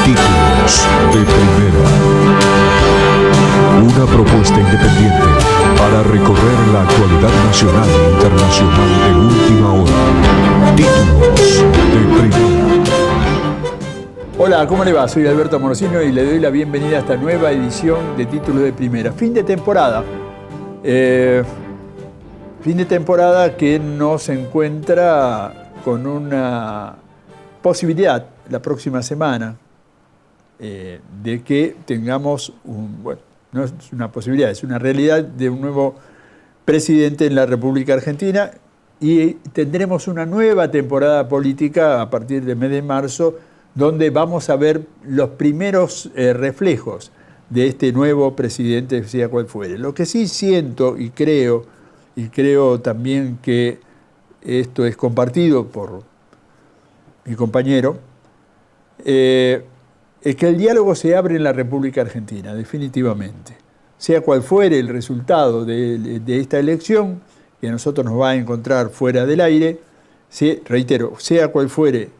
Títulos de Primera. Una propuesta independiente para recorrer la actualidad nacional e internacional de última hora. Títulos de Primera. Hola, ¿cómo le va? Soy Alberto Morosino y le doy la bienvenida a esta nueva edición de Títulos de Primera. Fin de temporada. Fin de temporada que nos encuentra con una posibilidad la próxima semana de que tengamos no es una posibilidad, es una realidad de un nuevo presidente en la República Argentina y tendremos una nueva temporada política a partir del mes de marzo donde vamos a ver los primeros reflejos de este nuevo presidente, sea cual fuere. Lo que sí siento y creo también que esto es compartido por mi compañero, es que el diálogo se abre en la República Argentina, definitivamente. Sea cual fuere el resultado de esta elección, que a nosotros nos va a encontrar fuera del aire, reitero, sea cual fuere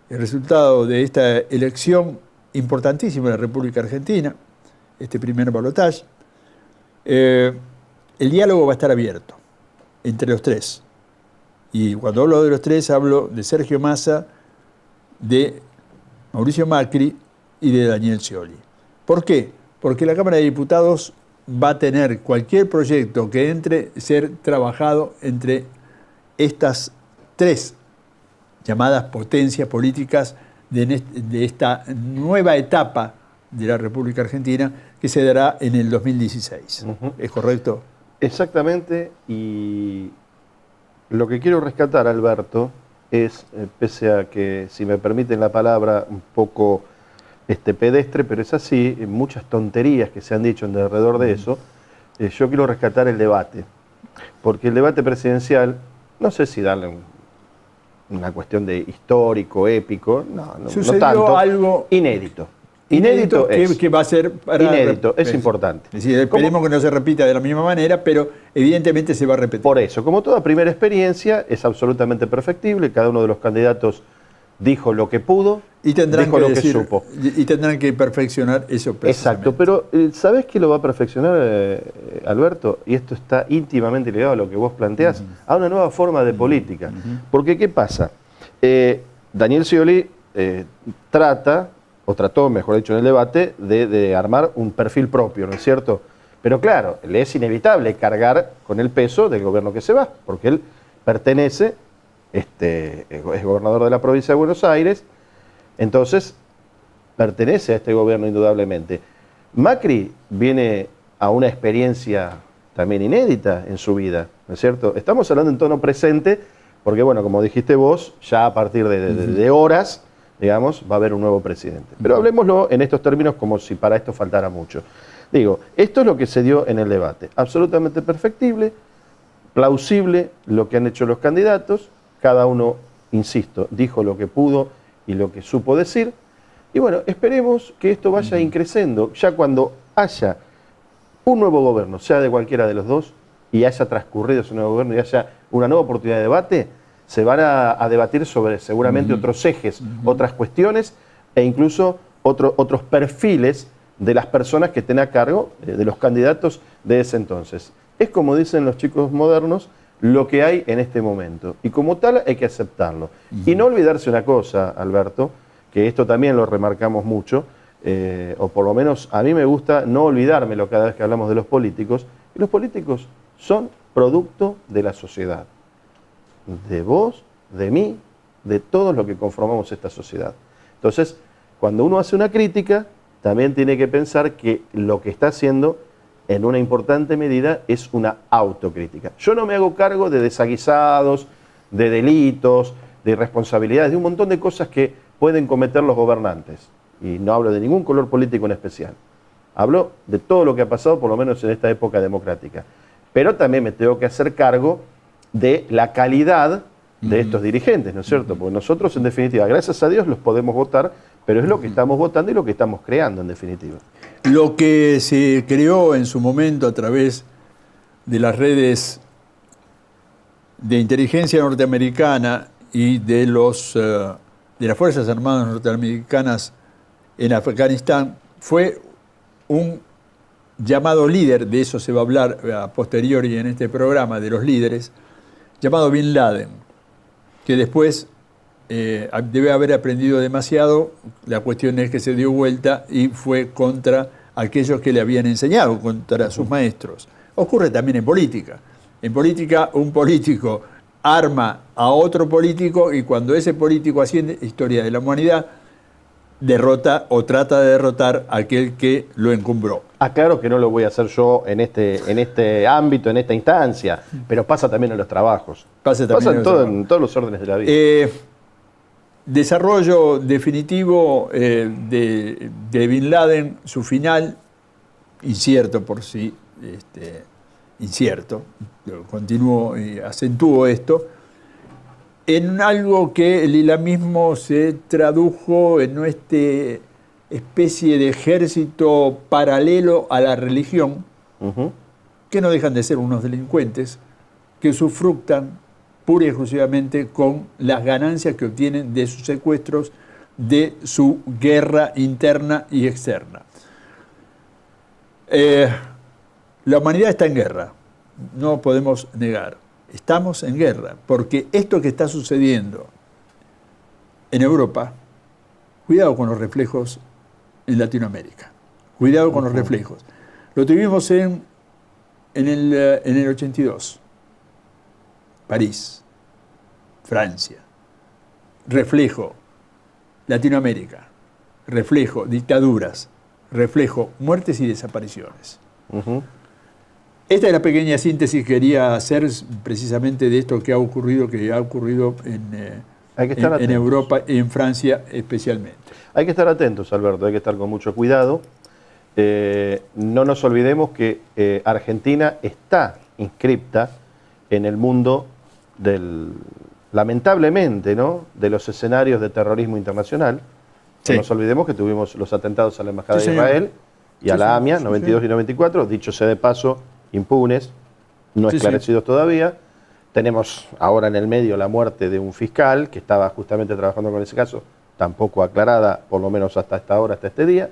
el resultado de esta elección importantísima en la República Argentina, este primer balotaje, el diálogo va a estar abierto entre los tres. Y cuando hablo de los tres, hablo de Sergio Massa, de Mauricio Macri y de Daniel Scioli. ¿Por qué? Porque la Cámara de Diputados va a tener cualquier proyecto que entre ser trabajado entre estas tres llamadas potencias políticas de esta nueva etapa de la República Argentina que se dará en el 2016. ¿Es correcto? Exactamente, y lo que quiero rescatar, Alberto, es, pese a que, si me permiten la palabra, un poco pedestre, pero es así, muchas tonterías que se han dicho alrededor de eso, yo quiero rescatar el debate, porque el debate presidencial, no sé si darle una cuestión de histórico, épico, no tanto, algo inédito. Inédito que va a ser inédito, es importante. Es decir, esperemos que no se repita de la misma manera, pero evidentemente se va a repetir. Por eso, como toda primera experiencia, es absolutamente perfectible. Cada uno de los candidatos dijo lo que pudo, dijo lo que supo. Y tendrán que perfeccionar eso. Exacto, pero ¿sabés qué lo va a perfeccionar, Alberto? Y esto está íntimamente ligado a lo que vos planteás, a una nueva forma de política. Porque, ¿qué pasa? Daniel Scioli trató, mejor dicho, en el debate, de armar un perfil propio, ¿no es cierto? Pero claro, le es inevitable cargar con el peso del gobierno que se va, porque él pertenece, es gobernador de la provincia de Buenos Aires, entonces pertenece a este gobierno indudablemente. Macri viene a una experiencia también inédita en su vida, ¿no es cierto? Estamos hablando en tono presente, porque bueno, como dijiste vos, ya a partir de horas, digamos, va a haber un nuevo presidente. Pero hablemoslo en estos términos como si para esto faltara mucho. Digo, esto es lo que se dio en el debate. Absolutamente perfectible, plausible lo que han hecho los candidatos. Cada uno, insisto, dijo lo que pudo y lo que supo decir. Y bueno, esperemos que esto vaya increciendo. Ya cuando haya un nuevo gobierno, sea de cualquiera de los dos, y haya transcurrido ese nuevo gobierno y haya una nueva oportunidad de debate, se van a debatir sobre seguramente otros ejes, otras cuestiones e incluso otros perfiles de las personas que estén a cargo de los candidatos de ese entonces. Es como dicen los chicos modernos, lo que hay en este momento. Y como tal hay que aceptarlo. Y no olvidarse una cosa, Alberto, que esto también lo remarcamos mucho, o por lo menos a mí me gusta no olvidármelo cada vez que hablamos de los políticos, y los políticos son producto de la sociedad. De vos, de mí, de todos los que conformamos esta sociedad. Entonces, cuando uno hace una crítica, también tiene que pensar que lo que está haciendo, en una importante medida, es una autocrítica. Yo no me hago cargo de desaguisados, de delitos, de irresponsabilidades, de un montón de cosas que pueden cometer los gobernantes. Y no hablo de ningún color político en especial. Hablo de todo lo que ha pasado, por lo menos en esta época democrática. Pero también me tengo que hacer cargo de la calidad de estos dirigentes, ¿no es cierto? Porque nosotros, en definitiva, gracias a Dios los podemos votar, pero es lo que estamos votando y lo que estamos creando, en definitiva. Lo que se creó en su momento a través de las redes de inteligencia norteamericana y de las Fuerzas Armadas norteamericanas en Afganistán fue un llamado líder, de eso se va a hablar a posteriori en este programa, de los líderes, llamado Bin Laden, que después debe haber aprendido demasiado. La cuestión es que se dio vuelta y fue contra aquellos que le habían enseñado, contra sus maestros. Ocurre también en política. En política, un político arma a otro político y cuando ese político asciende, historia de la humanidad, derrota o trata de derrotar a aquel que lo encumbró. Aclaro que no lo voy a hacer yo en este ámbito, en esta instancia, pero pasa también en los trabajos. Pasa en todos los órdenes de la vida. Desarrollo definitivo de Bin Laden, su final, incierto por sí, incierto, continúo y acentúo esto, en algo que el islamismo se tradujo en una especie de ejército paralelo a la religión, que no dejan de ser unos delincuentes, que sufructan pura y exclusivamente con las ganancias que obtienen de sus secuestros, de su guerra interna y externa. La humanidad está en guerra, no podemos negar. Estamos en guerra, porque esto que está sucediendo en Europa, cuidado con los reflejos en Latinoamérica, cuidado con los reflejos. Lo tuvimos en el 82, París, Francia, reflejo Latinoamérica, reflejo dictaduras, reflejo muertes y desapariciones. Esta es la pequeña síntesis que quería hacer precisamente de esto que ha ocurrido en Europa y en Francia especialmente. Hay que estar atentos, Alberto, hay que estar con mucho cuidado. No nos olvidemos que Argentina está inscripta en el mundo lamentablemente, ¿no?, de los escenarios de terrorismo internacional. Sí. No nos olvidemos que tuvimos los atentados a la Embajada de Israel y a la AMIA, 92 y 94, dicho sea de paso, impunes, no esclarecidos todavía. Tenemos ahora en el medio la muerte de un fiscal que estaba justamente trabajando con ese caso, tampoco aclarada, por lo menos hasta esta hora, hasta este día.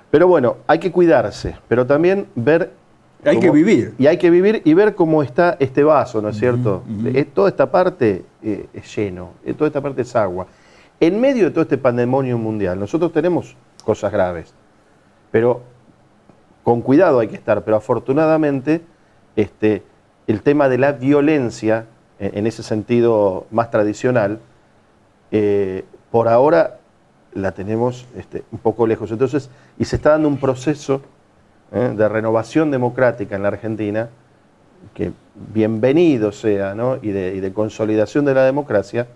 Pero bueno, hay que cuidarse, pero también ver... Hay que vivir. Y hay que vivir y ver cómo está este vaso, ¿no es cierto? Toda esta parte es lleno, toda esta parte es agua. En medio de todo este pandemonio mundial, nosotros tenemos cosas graves, pero con cuidado hay que estar. Pero afortunadamente, el tema de la violencia, en ese sentido más tradicional, por ahora la tenemos un poco lejos. Entonces, y se está dando un proceso de renovación democrática en la Argentina, que bienvenido sea, ¿no?, y de consolidación de la democracia,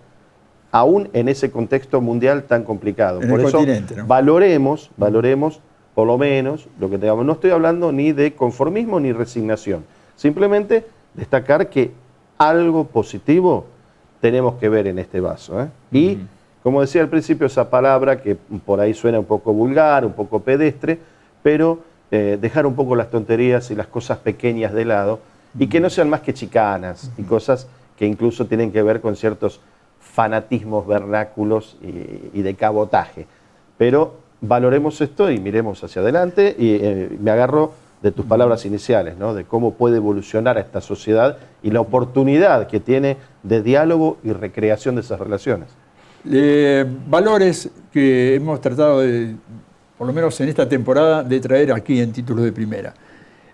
aún en ese contexto mundial tan complicado. Por eso, ¿no?, valoremos por lo menos lo que tengamos. No estoy hablando ni de conformismo ni resignación, simplemente destacar que algo positivo tenemos que ver en este vaso. Y, como decía al principio, esa palabra que por ahí suena un poco vulgar, un poco pedestre, pero dejar un poco las tonterías y las cosas pequeñas de lado, y que no sean más que chicanas y cosas que incluso tienen que ver con ciertos fanatismos vernáculos y de cabotaje. Pero valoremos esto y miremos hacia adelante, y me agarro de tus palabras iniciales, ¿no?, de cómo puede evolucionar a esta sociedad y la oportunidad que tiene de diálogo y recreación de esas relaciones. Valores que hemos tratado de, por lo menos en esta temporada, de traer aquí en Títulos de Primera.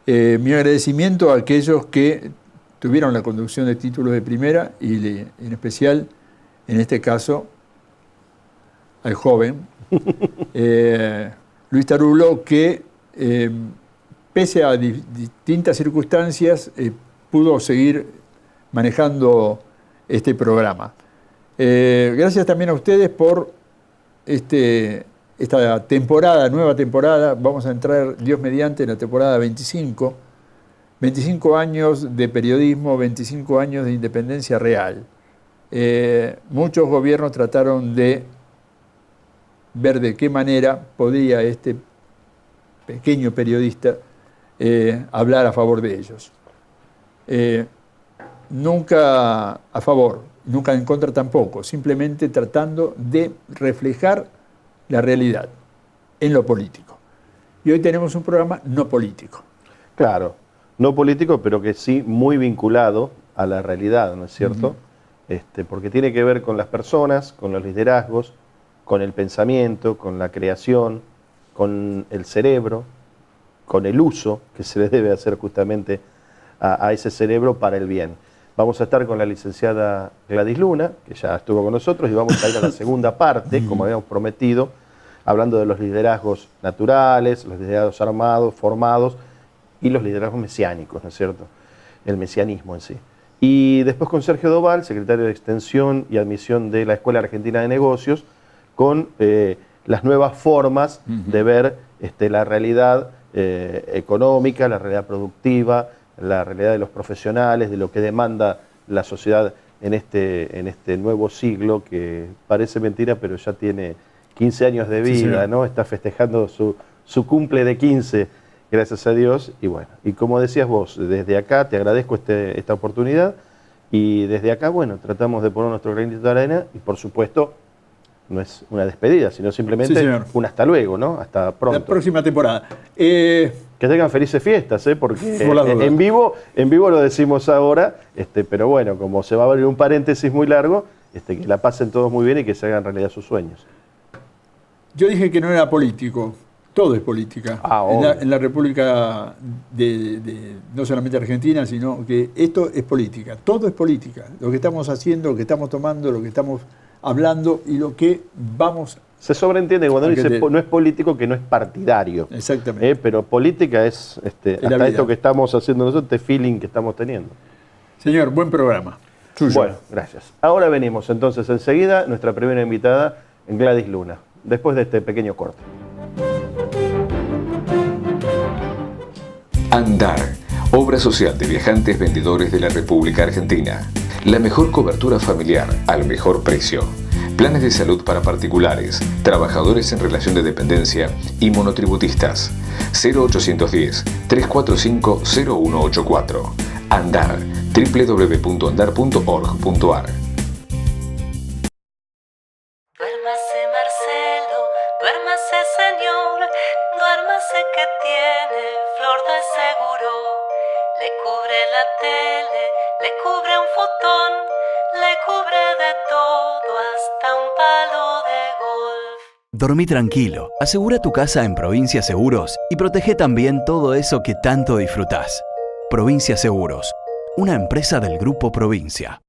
Mi agradecimiento a aquellos que tuvieron la conducción de Títulos de Primera y en especial, en este caso, al joven Luis Tarulo, que pese a distintas circunstancias pudo seguir manejando este programa. Gracias también a ustedes por esta temporada, nueva temporada. Vamos a entrar, Dios mediante, en la temporada 25. 25 años de periodismo, 25 años de independencia real. Muchos gobiernos trataron de ver de qué manera podía este pequeño periodista hablar a favor de ellos. Nunca a favor, nunca en contra tampoco, simplemente tratando de reflejar la realidad en lo político. Y hoy tenemos un programa no político. Claro, no político, pero que sí muy vinculado a la realidad, ¿no es cierto? Porque tiene que ver con las personas, con los liderazgos, con el pensamiento, con la creación, con el cerebro, con el uso que se le debe hacer justamente a ese cerebro para el bien. Vamos a estar con la licenciada Gladys Luna, que ya estuvo con nosotros, y vamos a ir a la segunda parte, como habíamos prometido, hablando de los liderazgos naturales, los liderazgos armados, formados, y los liderazgos mesiánicos, ¿no es cierto? El mesianismo en sí. Y después con Sergio Doval, secretario de Extensión y Admisión de la Escuela Argentina de Negocios, con las nuevas formas de ver la realidad económica, la realidad productiva, la realidad de los profesionales, de lo que demanda la sociedad en este nuevo siglo, que parece mentira, pero ya tiene 15 años de vida, sí, ¿no? Está festejando su cumple de 15, gracias a Dios. Y bueno, y como decías vos, desde acá te agradezco esta oportunidad, y desde acá, bueno, tratamos de poner nuestro granito de arena, y por supuesto, no es una despedida, sino simplemente un hasta luego, ¿no? Hasta pronto. La próxima temporada. Que tengan felices fiestas, porque en vivo lo decimos ahora, pero bueno, como se va a abrir un paréntesis muy largo, que la pasen todos muy bien y que se hagan realidad sus sueños. Yo dije que no era político, todo es política. En la República no solamente Argentina, sino que esto es política, todo es política. Lo que estamos haciendo, lo que estamos tomando, lo que estamos hablando y lo que vamos... Se sobreentiende cuando uno dice no es político, que no es partidario. Exactamente. Pero política es hasta esto que estamos haciendo nosotros, este feeling que estamos teniendo. Señor, buen programa. Suyo. Bueno, gracias. Ahora venimos entonces enseguida, nuestra primera invitada, Gladys Luna, después de este pequeño corte. Andar, obra social de viajantes vendedores de la República Argentina. La mejor cobertura familiar al mejor precio. Planes de salud para particulares, trabajadores en relación de dependencia y monotributistas. 0810-345-0184. Andar, www.andar.org.ar. Duérmase Marcelo, duérmase señor, duérmase que tiene flor de seguro. Le cubre la tele, le cubre un futón, le cubre de todo hasta un palo de golf. Dormí tranquilo, asegura tu casa en Provincia Seguros y protege también todo eso que tanto disfrutás. Provincia Seguros, una empresa del Grupo Provincia.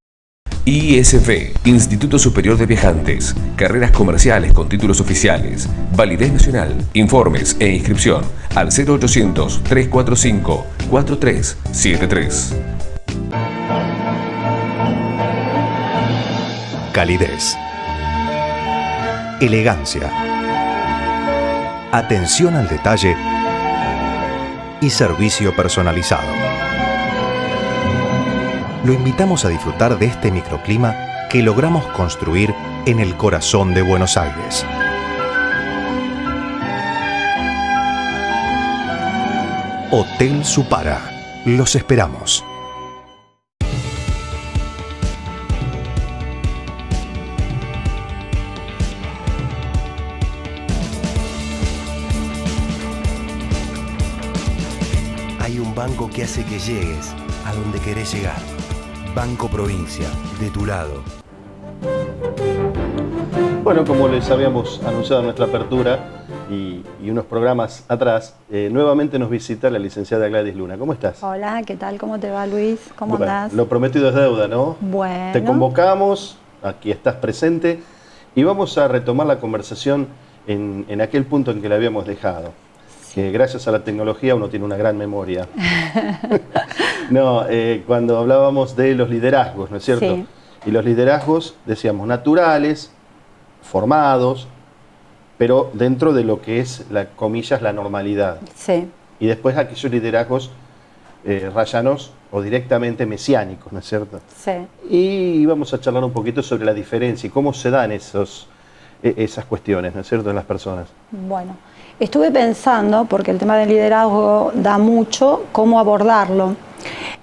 ISV, Instituto Superior de Viajantes. Carreras comerciales con títulos oficiales. Validez nacional. Informes e inscripción al 0800-345-4373. Calidez. Elegancia. Atención al detalle y servicio personalizado. Lo invitamos a disfrutar de este microclima que logramos construir en el corazón de Buenos Aires. Hotel Supara. Los esperamos. Hay un banco que hace que llegues a donde querés llegar. Banco Provincia, de tu lado. Bueno, como les habíamos anunciado en nuestra apertura y unos programas atrás, nuevamente nos visita la licenciada Gladys Luna. ¿Cómo estás? Hola, ¿qué tal? ¿Cómo te va, Luis? ¿Cómo andás? Lo prometido es deuda, ¿no? Bueno. Te convocamos, aquí estás presente, y vamos a retomar la conversación en aquel punto en que la habíamos dejado. Que gracias a la tecnología uno tiene una gran memoria. No, cuando hablábamos de los liderazgos, ¿no es cierto? Sí. Y los liderazgos, decíamos, naturales, formados, pero dentro de lo que es, comillas, la normalidad. Sí. Y después aquellos liderazgos rayanos o directamente mesiánicos, ¿no es cierto? Sí. Y vamos a charlar un poquito sobre la diferencia y cómo se dan esas cuestiones, ¿no es cierto?, en las personas. Bueno, estuve pensando, porque el tema del liderazgo da mucho, cómo abordarlo.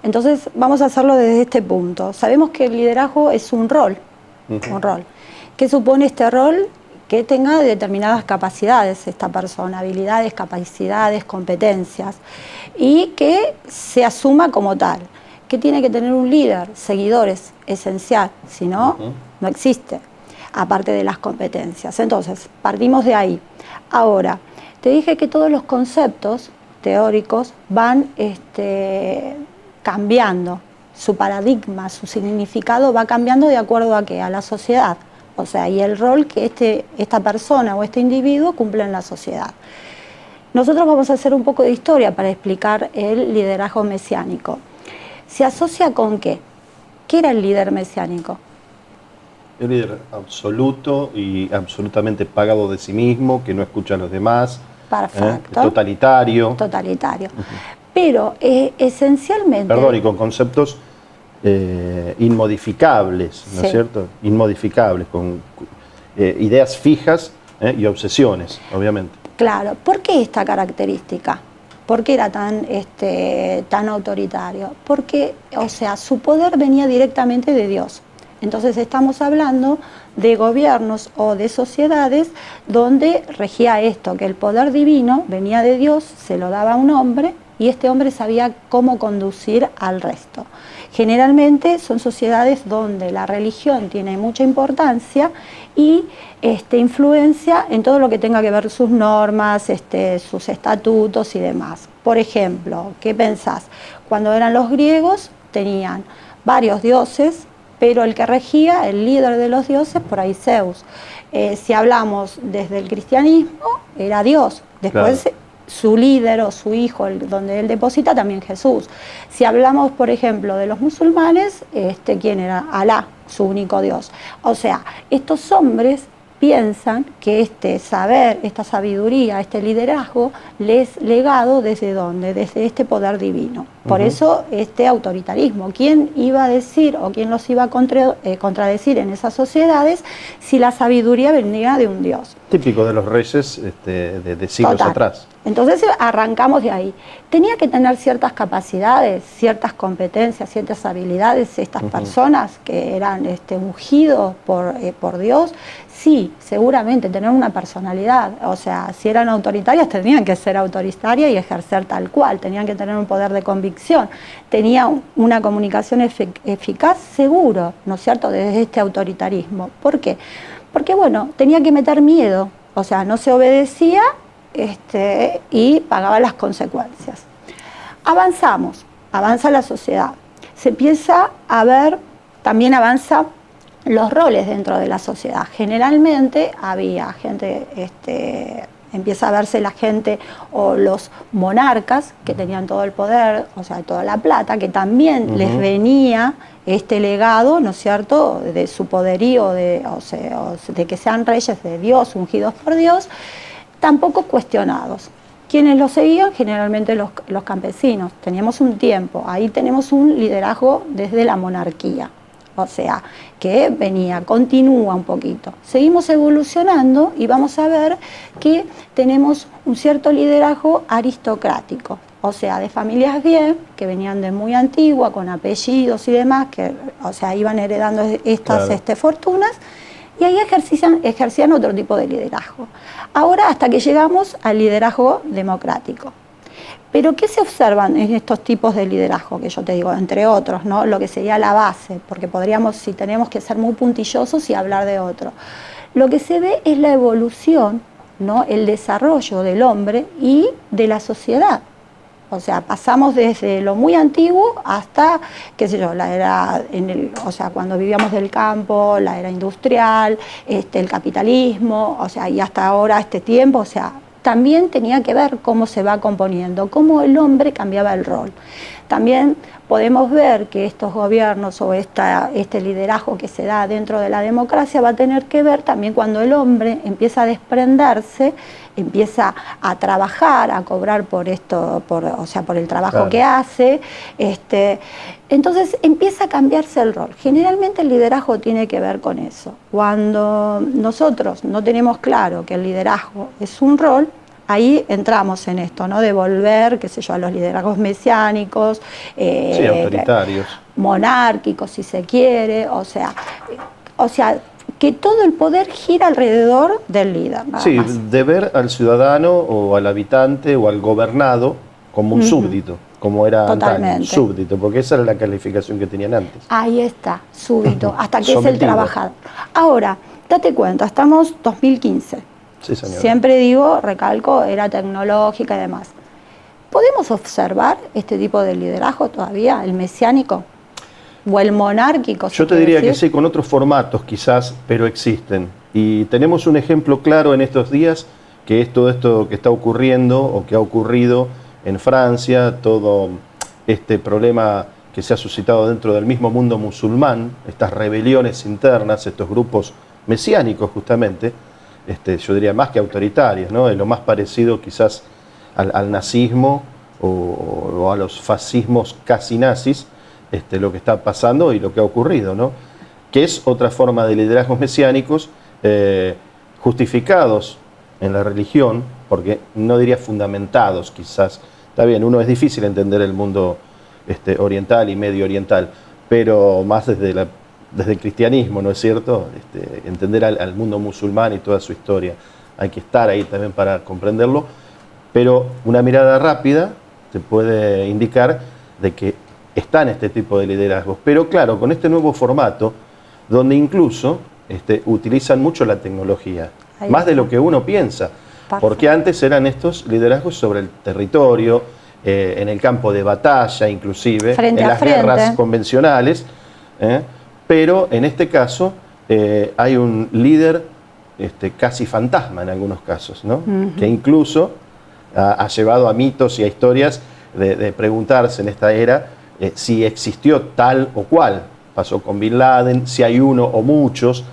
Entonces vamos a hacerlo desde este punto. Sabemos que el liderazgo es un rol. Un rol. ¿Qué supone este rol? Que tenga determinadas capacidades esta persona, habilidades, capacidades, competencias, y que se asuma como tal. Que tiene que tener un líder, seguidores, esencial, si no, no existe, aparte de las competencias. Entonces, partimos de ahí. Ahora, te dije que todos los conceptos teóricos van cambiando, su paradigma, su significado va cambiando de acuerdo a qué, a la sociedad. O sea, y el rol que esta persona o este individuo cumple en la sociedad. Nosotros vamos a hacer un poco de historia para explicar el liderazgo mesiánico. ¿Se asocia con qué? ¿Qué era el líder mesiánico? El líder absoluto y absolutamente pagado de sí mismo, que no escucha a los demás. Perfecto. Totalitario. Totalitario. Pero esencialmente... Perdón, y con conceptos inmodificables, ¿no es cierto? Inmodificables, con ideas fijas y obsesiones, obviamente. Claro. ¿Por qué esta característica? ¿Por qué era tan autoritario? Porque, o sea, su poder venía directamente de Dios. Entonces estamos hablando de gobiernos o de sociedades donde regía esto, que el poder divino venía de Dios, se lo daba a un hombre y este hombre sabía cómo conducir al resto. Generalmente son sociedades donde la religión tiene mucha importancia y influencia en todo lo que tenga que ver sus normas, sus estatutos y demás. Por ejemplo, ¿qué pensás? Cuando eran los griegos tenían varios dioses, pero el que regía, el líder de los dioses, por ahí Zeus. Si hablamos desde el cristianismo, era Dios. Después claro, su líder o su hijo, donde él deposita, también Jesús. Si hablamos, por ejemplo, de los musulmanes, ¿quién era? Alá, su único Dios. O sea, estos hombres piensan que este saber, esta sabiduría, este liderazgo, les es legado ¿desde dónde? Desde este poder divino. Por eso este autoritarismo. ¿Quién iba a decir o quién los iba a contradecir en esas sociedades si la sabiduría venía de un Dios? Típico de los reyes de siglos atrás. Entonces arrancamos de ahí. Tenía que tener ciertas capacidades, ciertas competencias, ciertas habilidades estas personas que eran ungidos por Dios. Sí, seguramente, tener una personalidad. O sea, si eran autoritarias, tenían que ser autoritarias y ejercer tal cual. Tenían que tener un poder de convicción. Tenían una comunicación eficaz, seguro, ¿no es cierto?, desde este autoritarismo. ¿Por qué? Porque, bueno, tenía que meter miedo. O sea, no se obedecía y pagaba las consecuencias. Avanzamos, avanza la sociedad. Se empieza a ver, también avanza los roles dentro de la sociedad. Generalmente había gente, empieza a verse la gente o los monarcas que tenían todo el poder, o sea, toda la plata, que también les venía este legado, ¿no es cierto?, de su poderío, de que sean reyes de Dios, ungidos por Dios, tampoco cuestionados. Quienes los seguían, generalmente los campesinos. Teníamos un tiempo, ahí tenemos un liderazgo desde la monarquía. O sea, que continúa un poquito. Seguimos evolucionando y vamos a ver que tenemos un cierto liderazgo aristocrático. O sea, de familias bien, que venían de muy antigua, con apellidos y demás, que iban heredando estas fortunas, y ahí ejercían otro tipo de liderazgo. Ahora, hasta que llegamos al liderazgo democrático. Pero ¿qué se observan en estos tipos de liderazgo? Que yo te digo, entre otros, ¿no?, lo que sería la base, porque podríamos, si tenemos que ser muy puntillosos y hablar de otro. Lo que se ve es la evolución, ¿no?, el desarrollo del hombre y de la sociedad. O sea, pasamos desde lo muy antiguo hasta, qué sé yo, la era, cuando vivíamos del campo, la era industrial, el capitalismo, y hasta ahora este tiempo, también tenía que ver cómo se va componiendo, cómo el hombre cambiaba el rol. También podemos ver que estos gobiernos o este liderazgo que se da dentro de la democracia va a tener que ver también cuando el hombre empieza a desprenderse, empieza a trabajar, a cobrar por el trabajo que hace. Entonces empieza a cambiarse el rol. Generalmente el liderazgo tiene que ver con eso. Cuando nosotros no tenemos claro que el liderazgo es un rol, ahí entramos en esto, ¿no? De volver, qué sé yo, a los liderazgos mesiánicos, Sí, autoritarios. monárquicos, si se quiere, o sea, que todo el poder gira alrededor del líder. Nada Sí, más. de ver al ciudadano o al habitante o al gobernado como un súbdito, como era antaño, Totalmente. súbdito, porque esa era la calificación que tenían antes. Ahí está, súbito, hasta que es el Sometido. trabajador. Ahora, date cuenta, estamos 2015. Sí, señor. Siempre digo, recalco, era tecnológica y demás. ¿Podemos observar este tipo de liderazgo todavía, el mesiánico o el monárquico? Yo te diría que sí, con otros formatos quizás, pero existen. Y tenemos un ejemplo claro en estos días, que es todo esto que está ocurriendo o que ha ocurrido en Francia, todo este problema que se ha suscitado dentro del mismo mundo musulmán, estas rebeliones internas, estos grupos mesiánicos justamente, yo diría más que autoritarios, ¿no? Es lo más parecido quizás al nazismo o a los fascismos casi nazis, lo que está pasando y lo que ha ocurrido, ¿no? Que es otra forma de liderazgos mesiánicos justificados en la religión, porque no diría fundamentados quizás. Está bien, uno es difícil entender el mundo oriental y medio oriental, pero más desde el cristianismo, ¿no es cierto? Entender al mundo musulmán y toda su historia. Hay que estar ahí también para comprenderlo, pero una mirada rápida te puede indicar de que están este tipo de liderazgos. Pero claro, con este nuevo formato, donde incluso utilizan mucho la tecnología, Ahí más está. de lo que uno piensa, porque antes eran estos liderazgos sobre el territorio, en el campo de batalla inclusive, Frente en a las frente. guerras convencionales, pero en este caso hay un líder casi fantasma en algunos casos, ¿no? Que incluso ha llevado a mitos y a historias de preguntarse en esta era si existió tal o cual. Pasó con Bin Laden, si hay uno o muchos.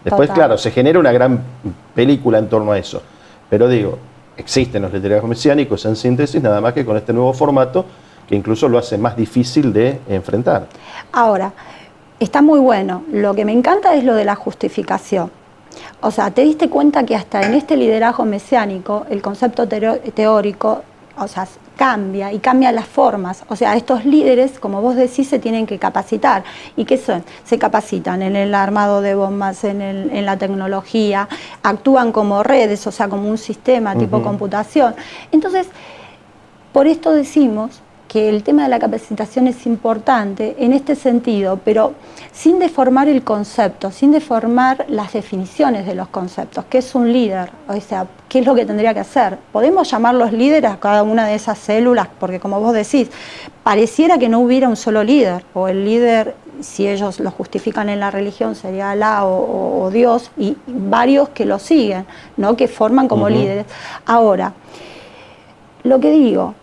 Después, Total. claro, se genera una gran película en torno a eso. Pero digo, existen los liderazgos mesiánicos en síntesis, nada más que con este nuevo formato que incluso lo hace más difícil de enfrentar. Ahora, está muy bueno. Lo que me encanta es lo de la justificación. O sea, te diste cuenta que hasta en este liderazgo mesiánico el concepto teórico, o sea, cambia y cambia las formas. O sea, estos líderes, como vos decís, se tienen que capacitar. ¿Y qué son? Se capacitan en el armado de bombas, en la tecnología, actúan como redes, o sea, como un sistema tipo computación. Entonces, por esto decimos que el tema de la capacitación es importante en este sentido, pero sin deformar el concepto, sin deformar las definiciones de los conceptos. ¿Qué es un líder? O sea, ¿qué es lo que tendría que hacer? ¿Podemos llamarlos líderes a cada una de esas células? Porque como vos decís, pareciera que no hubiera un solo líder, o el líder, si ellos lo justifican en la religión, sería Alá o Dios, y varios que lo siguen, ¿no? Que forman como líderes. Ahora, lo que digo,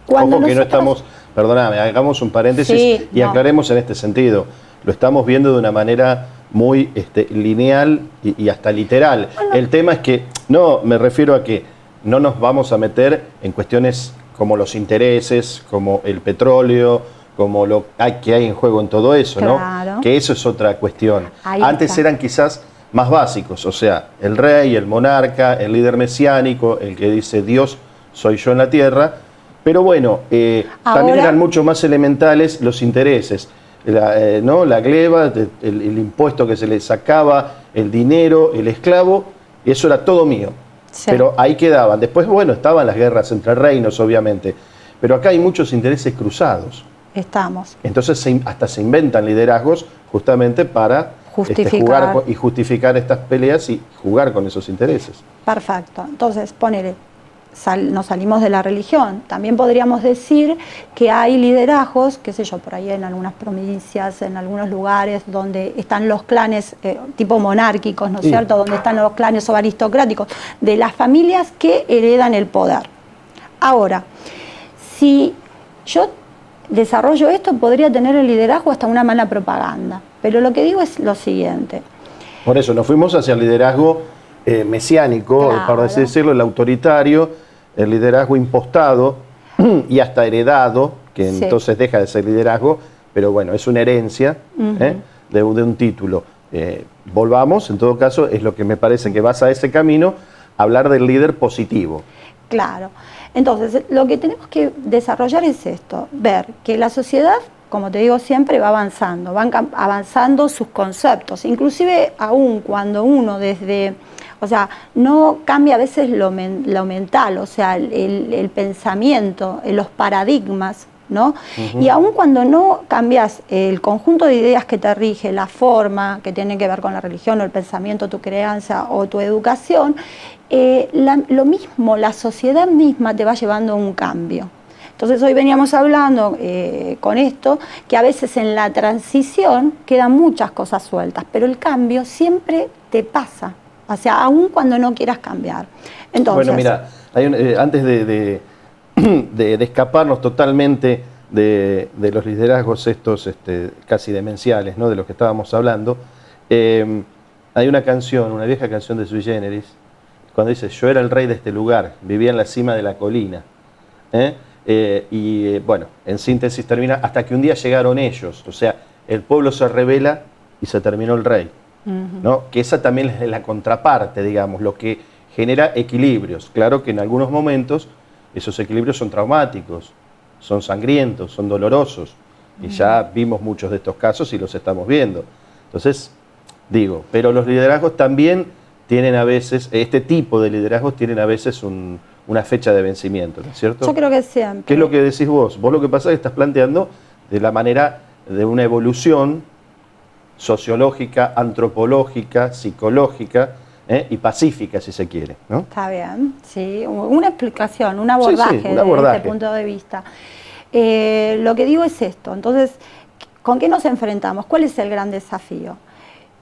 cuando Ojo que no nosotros- estamos, perdóname, hagamos un paréntesis Sí, y no. aclaremos en este sentido. Lo estamos viendo de una manera muy lineal y hasta literal. El tema es que, no, me refiero a que no nos vamos a meter en cuestiones como los intereses, como el petróleo, como lo que hay en juego en todo eso, Claro. ¿no? Que eso es otra cuestión. Ahí Antes está. eran quizás más básicos, o sea, el rey, el monarca, el líder mesiánico, el que dice Dios soy yo en la tierra. Pero bueno, también Ahora- eran mucho más elementales los intereses. La gleba, el impuesto que se le sacaba, el dinero, el esclavo, y eso era todo mío. Sí. Pero ahí quedaban. Después, bueno, estaban las guerras entre reinos, obviamente. Pero acá hay muchos intereses cruzados. estamos. Entonces hasta se inventan liderazgos justamente para Justificar. jugar y justificar estas peleas y jugar con esos intereses. Perfecto. Entonces, ponele, nos salimos de la religión. También podríamos decir que hay liderazgos, qué sé yo, por ahí en algunas provincias, en algunos lugares donde están los clanes tipo monárquicos, ¿no es Sí. cierto? Donde están los clanes o aristocráticos, de las familias que heredan el poder. Ahora, si yo desarrollo esto, podría tener el liderazgo hasta una mala propaganda. Pero lo que digo es lo siguiente. Por eso nos fuimos hacia el liderazgo mesiánico, Claro. por así decirlo, el autoritario, el liderazgo impostado y hasta heredado, que Sí. entonces deja de ser liderazgo, pero bueno, es una herencia de un título. Volvamos, en todo caso, es lo que me parece que vas a ese camino, hablar del líder positivo. Claro. Entonces, lo que tenemos que desarrollar es esto, ver que la sociedad, como te digo siempre, va avanzando, van avanzando sus conceptos, inclusive aún cuando uno o sea, no cambia a veces lo mental, o sea, el pensamiento, los paradigmas, ¿no? Y aún cuando no cambias el conjunto de ideas que te rige, la forma que tiene que ver con la religión o el pensamiento, tu crianza o tu educación, lo mismo, la sociedad misma te va llevando a un cambio. Entonces hoy veníamos hablando con esto, que a veces en la transición quedan muchas cosas sueltas, pero el cambio siempre te pasa, o sea, aún cuando no quieras cambiar. Entonces, bueno, mira, antes de escaparnos totalmente de los liderazgos estos casi demenciales, ¿no?, de los que estábamos hablando, hay una canción, una vieja canción de Sui Generis, cuando dice: yo era el rey de este lugar, vivía en la cima de la colina. Bueno, en síntesis termina: hasta que un día llegaron ellos, o sea, el pueblo se rebela y se terminó el rey. ¿No? Que esa también es la contraparte, digamos, lo que genera equilibrios. Claro que en algunos momentos esos equilibrios son traumáticos, son sangrientos, son dolorosos, y ya vimos muchos de estos casos y los estamos viendo. Entonces, digo, pero los liderazgos también tienen a veces, este tipo de liderazgos tienen a veces una fecha de vencimiento, ¿no es cierto? Yo creo que siempre. ¿Qué es lo que decís vos? Vos lo que pasa es que estás planteando de la manera de una evolución sociológica, antropológica, psicológica y pacífica, si se quiere, ¿no? Está bien, sí, una explicación, un abordaje, Sí, un abordaje. desde este punto de vista. Lo que digo es esto, entonces, ¿con qué nos enfrentamos? ¿Cuál es el gran desafío?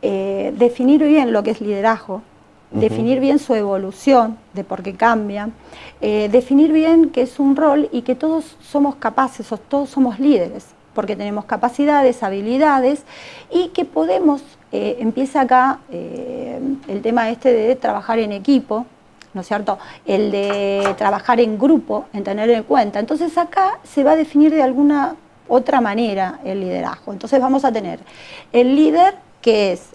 Definir bien lo que es liderazgo, definir bien su evolución, de por qué cambia, definir bien qué es un rol y que todos somos capaces, o todos somos líderes, porque tenemos capacidades, habilidades y que podemos, empieza acá el tema de trabajar en equipo, ¿no es cierto? El de trabajar en grupo, en tener en cuenta. Entonces acá se va a definir de alguna otra manera el liderazgo. Entonces vamos a tener el líder que es,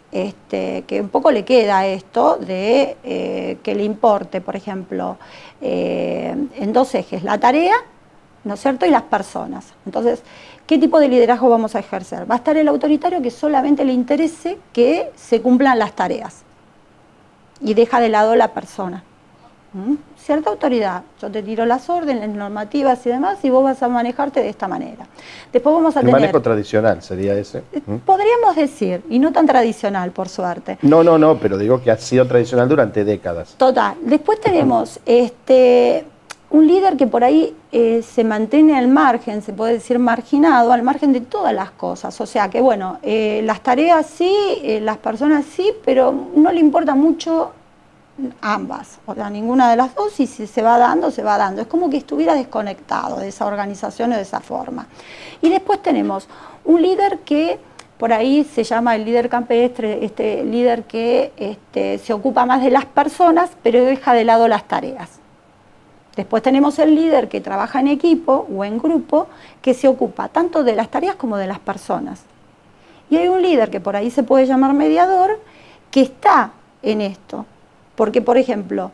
que un poco le queda esto de que le importe, por ejemplo, en dos ejes, la tarea, ¿no es cierto?, y las personas. Entonces, ¿qué tipo de liderazgo vamos a ejercer? Va a estar el autoritario que solamente le interese que se cumplan las tareas y deja de lado la persona. Cierta autoridad, yo te tiro las órdenes, normativas y demás, y vos vas a manejarte de esta manera. Después vamos a tener... El manejo tradicional sería ese. Podríamos decir, y no tan tradicional, por suerte. No, pero digo que ha sido tradicional durante décadas. Total. Después tenemos un líder que por ahí se mantiene al margen, se puede decir marginado, al margen de todas las cosas. O sea que, bueno, las tareas sí, las personas sí, pero no le importa mucho ambas, o sea, ninguna de las dos, y si se va dando, se va dando. Es como que estuviera desconectado de esa organización o de esa forma. Y después tenemos un líder que por ahí se llama el líder campestre, este líder que se ocupa más de las personas, pero deja de lado las tareas. Después tenemos el líder que trabaja en equipo o en grupo, que se ocupa tanto de las tareas como de las personas. Y hay un líder que por ahí se puede llamar mediador, que está en esto. Porque, por ejemplo,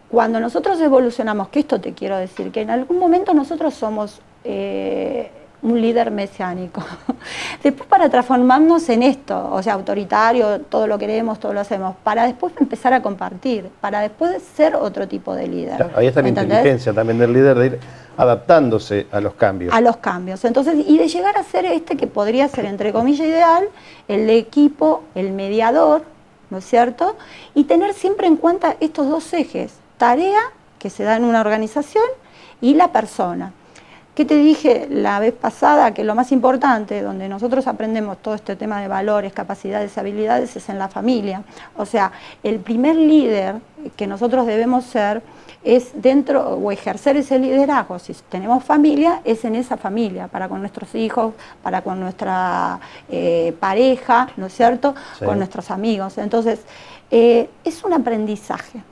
cuando nosotros evolucionamos, que esto te quiero decir, que en algún momento nosotros somos un líder mesiánico. Después para transformarnos en esto, o sea, autoritario, todo lo queremos, todo lo hacemos, para después empezar a compartir, para después ser otro tipo de líder. Claro, ahí está la inteligencia también del líder, de ir adaptándose a los cambios. A los cambios. Entonces, y de llegar a ser que podría ser, entre comillas, ideal, el de equipo, el mediador, ¿no es cierto? Y tener siempre en cuenta estos dos ejes, tarea, que se da en una organización, y la persona. ¿Qué te dije la vez pasada? Que lo más importante, donde nosotros aprendemos todo este tema de valores, capacidades, habilidades, es en la familia. O sea, el primer líder que nosotros debemos ser es dentro, o ejercer ese liderazgo, si tenemos familia, es en esa familia, para con nuestros hijos, para con nuestra pareja, ¿no es cierto?, sí, con nuestros amigos. Entonces, es un aprendizaje.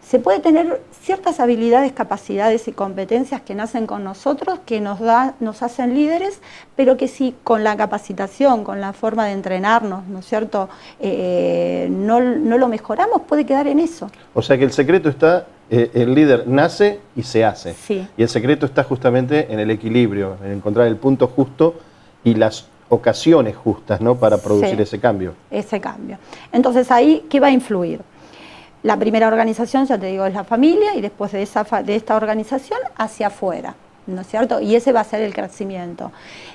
se puede tener ciertas habilidades, capacidades y competencias que nacen con nosotros, que nos hacen líderes, pero que si con la capacitación, con la forma de entrenarnos, ¿no es cierto?, no lo mejoramos, puede quedar en eso. O sea que el secreto está, el líder nace y se hace. Sí. Y el secreto está justamente en el equilibrio, en encontrar el punto justo y las ocasiones justas, ¿no?, para producir ese cambio. Ese cambio. Entonces ahí, ¿qué va a influir? La primera organización, ya te digo, es la familia, y después de esta organización hacia afuera, ¿no es cierto? Y ese va a ser el crecimiento.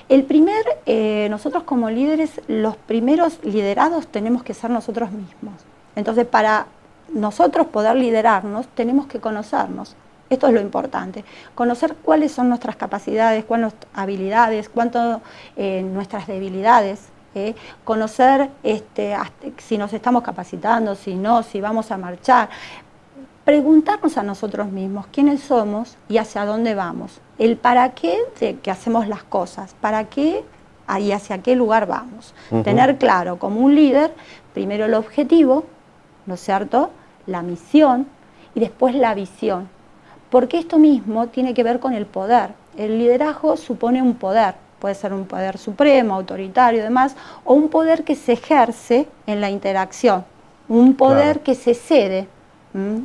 Nosotros como líderes, los primeros liderados tenemos que ser nosotros mismos. Entonces, para nosotros poder liderarnos, tenemos que conocernos. Esto es lo importante, conocer cuáles son nuestras capacidades, cuáles son nuestras habilidades, nuestras debilidades. Conocer si nos estamos capacitando, si no, si vamos a marchar, preguntarnos a nosotros mismos quiénes somos y hacia dónde vamos, el para qué de que hacemos las cosas, para qué y hacia qué lugar vamos. Tener claro como un líder, primero el objetivo, ¿no es cierto?, la misión y después la visión, porque esto mismo tiene que ver con el poder. El liderazgo supone un poder. Puede ser un poder supremo, autoritario y demás, o un poder que se ejerce en la interacción, un poder que se cede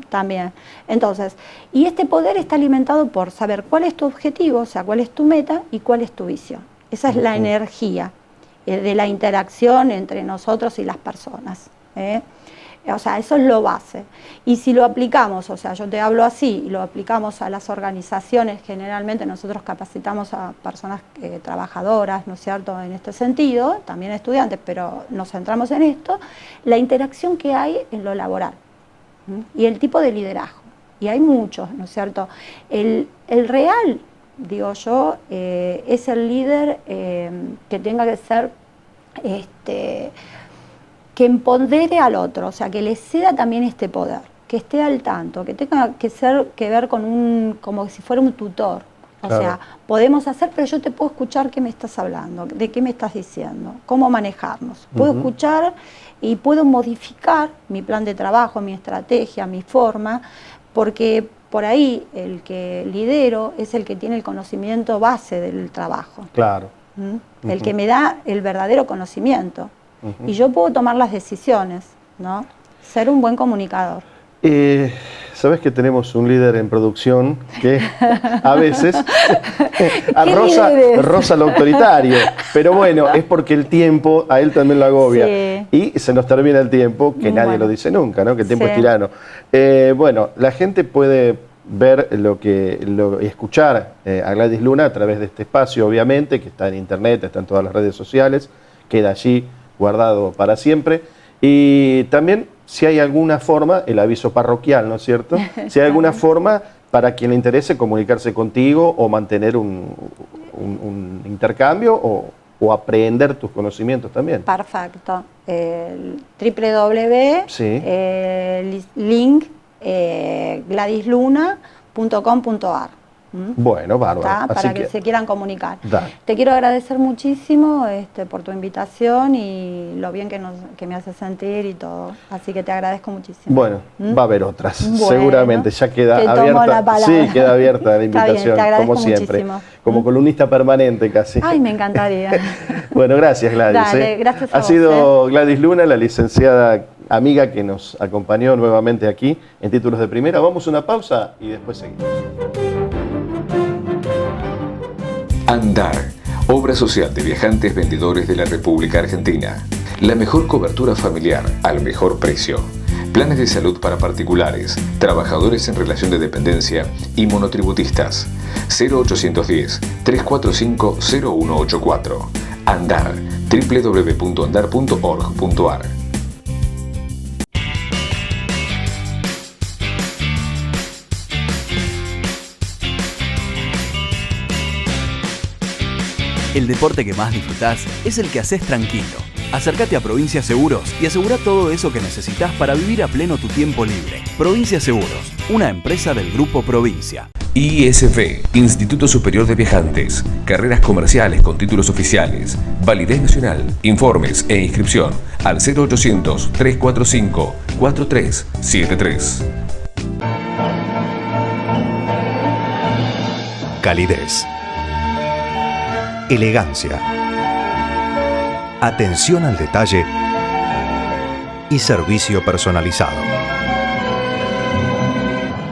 también. Entonces, y este poder está alimentado por saber cuál es tu objetivo, o sea, cuál es tu meta y cuál es tu visión. Esa es la energía de la interacción entre nosotros y las personas. O sea, eso es lo base. Y si lo aplicamos, o sea, yo te hablo así, y lo aplicamos a las organizaciones, generalmente nosotros capacitamos a personas trabajadoras, ¿no es cierto?, en este sentido, también estudiantes, pero nos centramos en esto, la interacción que hay en lo laboral y el tipo de liderazgo. Y hay muchos, ¿no es cierto? El real, digo yo, es el líder que tenga que ser que empodere al otro, o sea, que le ceda también este poder, que esté al tanto, que tenga que ver con como si fuera un tutor. O sea, podemos hacer, pero yo te puedo escuchar qué me estás hablando, de qué me estás diciendo, cómo manejarnos. Puedo escuchar y puedo modificar mi plan de trabajo, mi estrategia, mi forma, porque por ahí el que lidero es el que tiene el conocimiento base del trabajo. Claro. El que me da el verdadero conocimiento. Y yo puedo tomar las decisiones, ¿no? Ser un buen comunicador. Sabes que tenemos un líder en producción que a veces roza lo autoritario, pero bueno, es porque el tiempo a él también lo agobia. Sí. Y se nos termina el tiempo, que nadie lo dice nunca, ¿no?, que el tiempo es tirano. Bueno, la gente puede ver y escuchar a Gladys Luna a través de este espacio, obviamente, que está en internet, está en todas las redes sociales, queda allí guardado para siempre. Y también, si hay alguna forma, el aviso parroquial, ¿no es cierto? Si hay alguna forma para quien le interese comunicarse contigo o mantener un intercambio o aprender tus conocimientos también. Perfecto. www.link gladisluna.com.ar. Bueno, bárbaro. Para que se quieran comunicar. Te quiero agradecer muchísimo por tu invitación y lo bien que me hace sentir y todo. Así que te agradezco muchísimo. Bueno, va a haber otras. Seguramente ya queda abierta. Sí, queda abierta la invitación, bien, como siempre. Muchísimo. Como columnista permanente casi. Ay, me encantaría. Bueno, gracias Gladys. Dale, gracias a vos. Ha sido Gladys Luna, la licenciada amiga que nos acompañó nuevamente aquí en Títulos de Primera. Vamos a una pausa y después seguimos. Andar, obra social de viajantes vendedores de la República Argentina. La mejor cobertura familiar al mejor precio. Planes de salud para particulares, trabajadores en relación de dependencia y monotributistas. 0810-345-0184. Andar, www.andar.org.ar. El deporte que más disfrutás es el que haces tranquilo. Acércate a Provincia Seguros y asegura todo eso que necesitas para vivir a pleno tu tiempo libre. Provincia Seguros, una empresa del Grupo Provincia. ISF, Instituto Superior de Viajantes. Carreras comerciales con títulos oficiales. Validez nacional. Informes e inscripción al 0800-345-4373. calidez, elegancia, atención al detalle y servicio personalizado.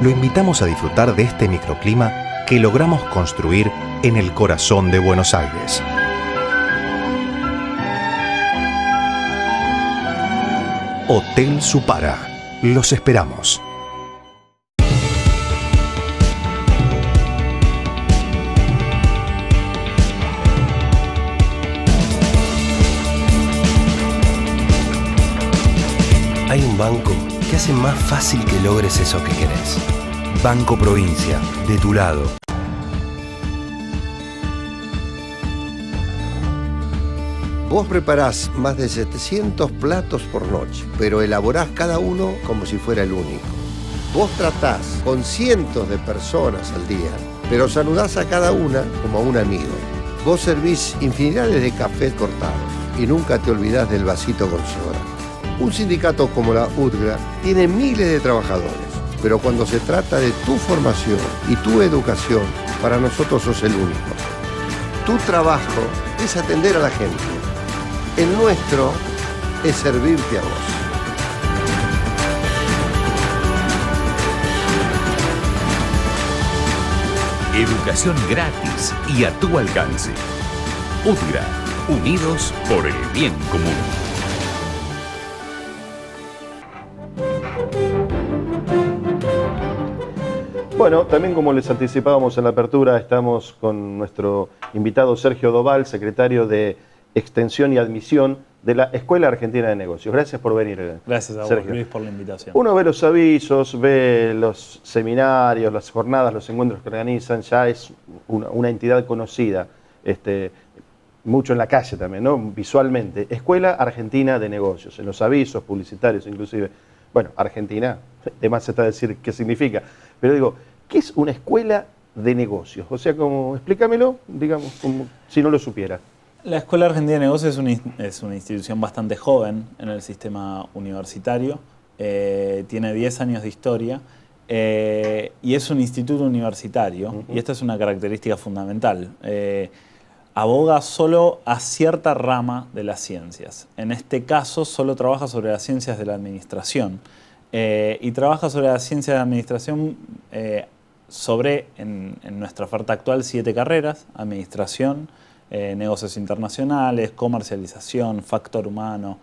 Lo invitamos a disfrutar de este microclima que logramos construir en el corazón de Buenos Aires. Hotel Supara. Los esperamos. Hay un banco que hace más fácil que logres eso que querés. Banco Provincia, de tu lado. Vos preparás más de 700 platos por noche, pero elaborás cada uno como si fuera el único. Vos tratás con cientos de personas al día, pero saludás a cada una como a un amigo. Vos servís infinidades de cafés cortados y nunca te olvidás del vasito con soda. Un sindicato como la UTGRA tiene miles de trabajadores, pero cuando se trata de tu formación y tu educación, para nosotros sos el único. Tu trabajo es atender a la gente. El nuestro es servirte a vos. Educación gratis y a tu alcance. UTGRA, unidos por el bien común. Bueno, también como les anticipábamos en la apertura, estamos con nuestro invitado Sergio Doval, secretario de Extensión y Admisión de la Escuela Argentina de Negocios. Gracias por venir. Gracias a vos, Luis, por la invitación. Uno ve los avisos, ve los seminarios, las jornadas, los encuentros que organizan, ya es una entidad conocida, mucho en la calle también, ¿no? Visualmente. Escuela Argentina de Negocios, en los avisos publicitarios inclusive. Bueno, Argentina, de más está decir qué significa, pero digo, ¿qué es una escuela de negocios? O sea, explícamelo, digamos, como si no lo supiera. La Escuela Argentina de Negocios es una institución bastante joven en el sistema universitario, tiene 10 años de historia y es un instituto universitario, y esta es una característica fundamental. Aboga solo a cierta rama de las ciencias. En este caso, solo trabaja sobre las ciencias de la administración. Y trabaja sobre las ciencias de la administración en nuestra oferta actual, 7 carreras: administración, negocios internacionales, comercialización, factor humano,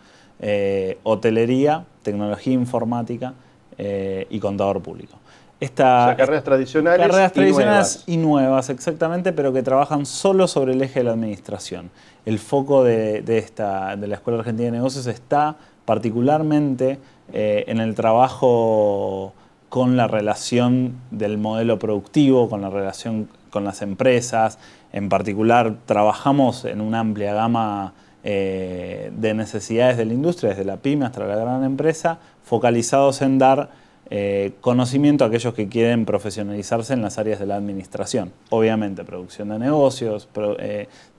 hotelería, tecnología informática y contador público. O sea, carreras tradicionales y nuevas, exactamente, pero que trabajan solo sobre el eje de la administración. El foco de la Escuela Argentina de Negocios está particularmente en el trabajo con la relación del modelo productivo, con la relación con las empresas. En particular, trabajamos en una amplia gama de necesidades de la industria, desde la pyme hasta la gran empresa, focalizados en dar conocimiento a aquellos que quieren profesionalizarse en las áreas de la administración. Obviamente, producción de negocios,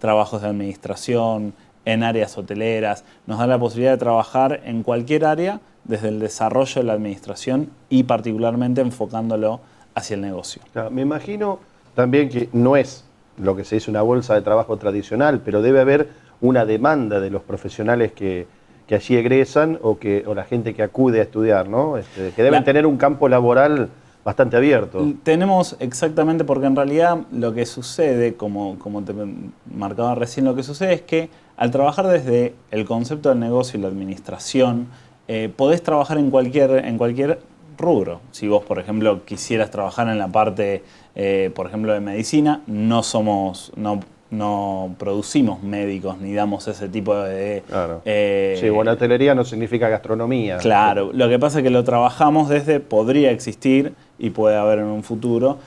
trabajos de administración, en áreas hoteleras. Nos da la posibilidad de trabajar en cualquier área desde el desarrollo de la administración y particularmente enfocándolo hacia el negocio. Claro, me imagino también que no es lo que se dice una bolsa de trabajo tradicional, pero debe haber una demanda de los profesionales que allí egresan o la gente que acude a estudiar, ¿no? Que deben tener un campo laboral bastante abierto. Tenemos exactamente, porque en realidad lo que sucede, como te marcaba recién, lo que sucede es que al trabajar desde el concepto del negocio y la administración, podés trabajar en cualquier rubro. Si vos, por ejemplo, quisieras trabajar en la parte, por ejemplo, de medicina, no producimos médicos ni damos ese tipo de... Claro. Sí, bueno, hotelería no significa gastronomía. Claro, lo que pasa es que lo trabajamos podría existir y puede haber en un futuro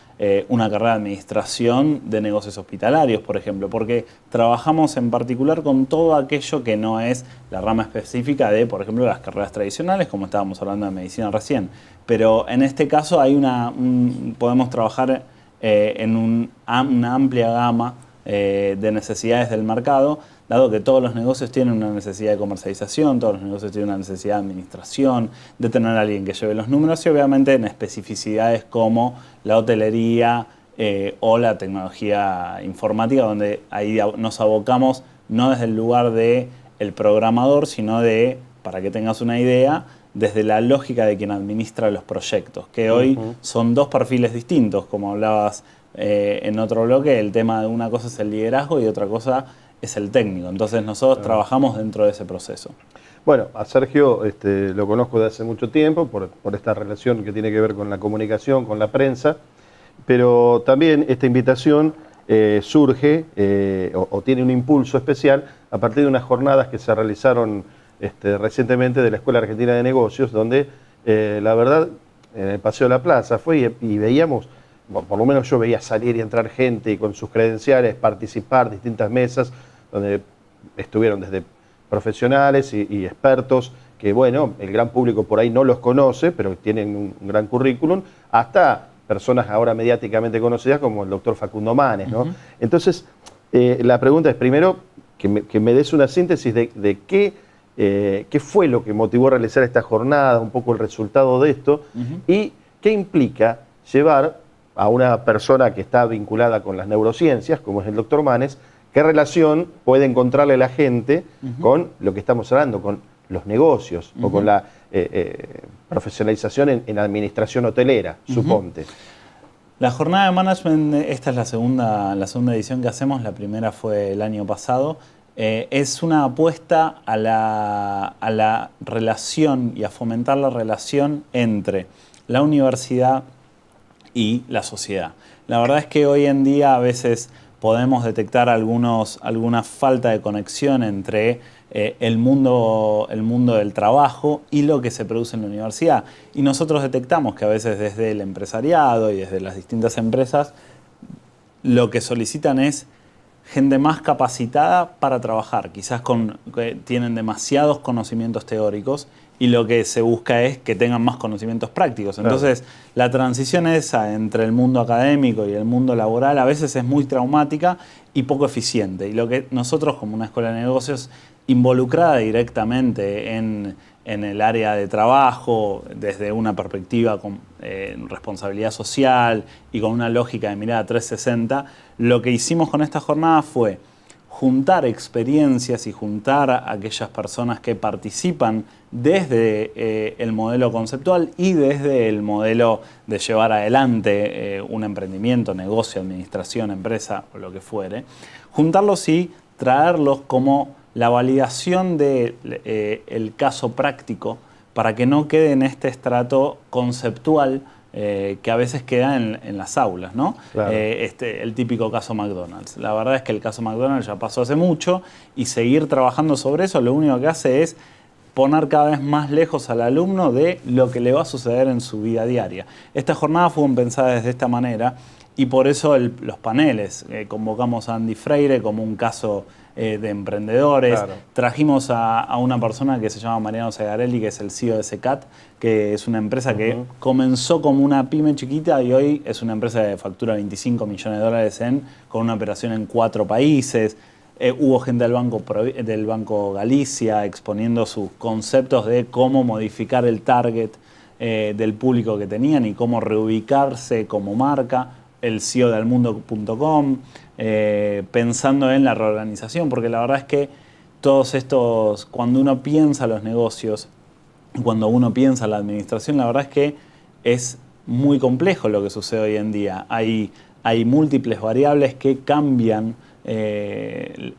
una carrera de administración de negocios hospitalarios, por ejemplo, porque trabajamos en particular con todo aquello que no es la rama específica de, por ejemplo, las carreras tradicionales, como estábamos hablando de medicina recién. Pero en este caso podemos trabajar en una amplia gama de necesidades del mercado, dado que todos los negocios tienen una necesidad de comercialización, todos los negocios tienen una necesidad de administración, de tener a alguien que lleve los números y obviamente en especificidades como la hotelería o la tecnología informática, donde ahí nos abocamos no desde el lugar del programador, sino de, para que tengas una idea, desde la lógica de quien administra los proyectos, que hoy son dos perfiles distintos, como hablabas en otro bloque. El tema de una cosa es el liderazgo y otra cosa es el técnico. Entonces nosotros trabajamos dentro de ese proceso. Bueno, a Sergio lo conozco de hace mucho tiempo por esta relación que tiene que ver con la comunicación, con la prensa, pero también esta invitación surge o tiene un impulso especial a partir de unas jornadas que se realizaron recientemente de la Escuela Argentina de Negocios, donde la verdad en el Paseo de la Plaza fue y veíamos, bueno, por lo menos yo veía salir y entrar gente y con sus credenciales participar, distintas mesas donde estuvieron desde profesionales y expertos que, bueno, el gran público por ahí no los conoce, pero tienen un gran currículum, hasta personas ahora mediáticamente conocidas como el doctor Facundo Manes, ¿no? Entonces, la pregunta es primero que me des una síntesis de qué fue lo que motivó a realizar esta jornada, un poco el resultado de esto, y qué implica llevar a una persona que está vinculada con las neurociencias, como es el doctor Manes, qué relación puede encontrarle la gente con lo que estamos hablando, con los negocios o con la profesionalización en administración hotelera, suponte. La jornada de management, esta es la segunda edición que hacemos, la primera fue el año pasado. Es una apuesta a la relación y a fomentar la relación entre la universidad y la sociedad. La verdad es que hoy en día a veces podemos detectar alguna falta de conexión entre el mundo del trabajo y lo que se produce en la universidad. Y nosotros detectamos que a veces desde el empresariado y desde las distintas empresas lo que solicitan es gente más capacitada para trabajar, quizás que tienen demasiados conocimientos teóricos y lo que se busca es que tengan más conocimientos prácticos. Entonces, la transición esa entre el mundo académico y el mundo laboral a veces es muy traumática y poco eficiente. Y lo que nosotros, como una escuela de negocios involucrada directamente en el área de trabajo, desde una perspectiva con responsabilidad social y con una lógica de mirada 360, lo que hicimos con esta jornada fue juntar experiencias y juntar a aquellas personas que participan desde el modelo conceptual y desde el modelo de llevar adelante un emprendimiento, negocio, administración, empresa o lo que fuere, juntarlos y traerlos como la validación del caso práctico para que no quede en este estrato conceptual que a veces queda en las aulas, ¿no? Claro. El típico caso McDonald's. La verdad es que el caso McDonald's ya pasó hace mucho y seguir trabajando sobre eso lo único que hace es poner cada vez más lejos al alumno de lo que le va a suceder en su vida diaria. Esta jornada fue pensada desde esta manera y por eso los paneles. Convocamos a Andy Freire como un caso de emprendedores. Claro. Trajimos a una persona que se llama Mariano Segarelli, que es el CEO de Secat, que es una empresa que comenzó como una pyme chiquita y hoy es una empresa que factura 25 millones de dólares con una operación en 4 países. Hubo gente del Banco Galicia exponiendo sus conceptos de cómo modificar el target del público que tenían y cómo reubicarse como marca. El CEO de almundo.com, pensando en la reorganización, porque la verdad es que todos estos, cuando uno piensa los negocios, cuando uno piensa la administración, la verdad es que es muy complejo lo que sucede hoy en día. Hay múltiples variables que cambian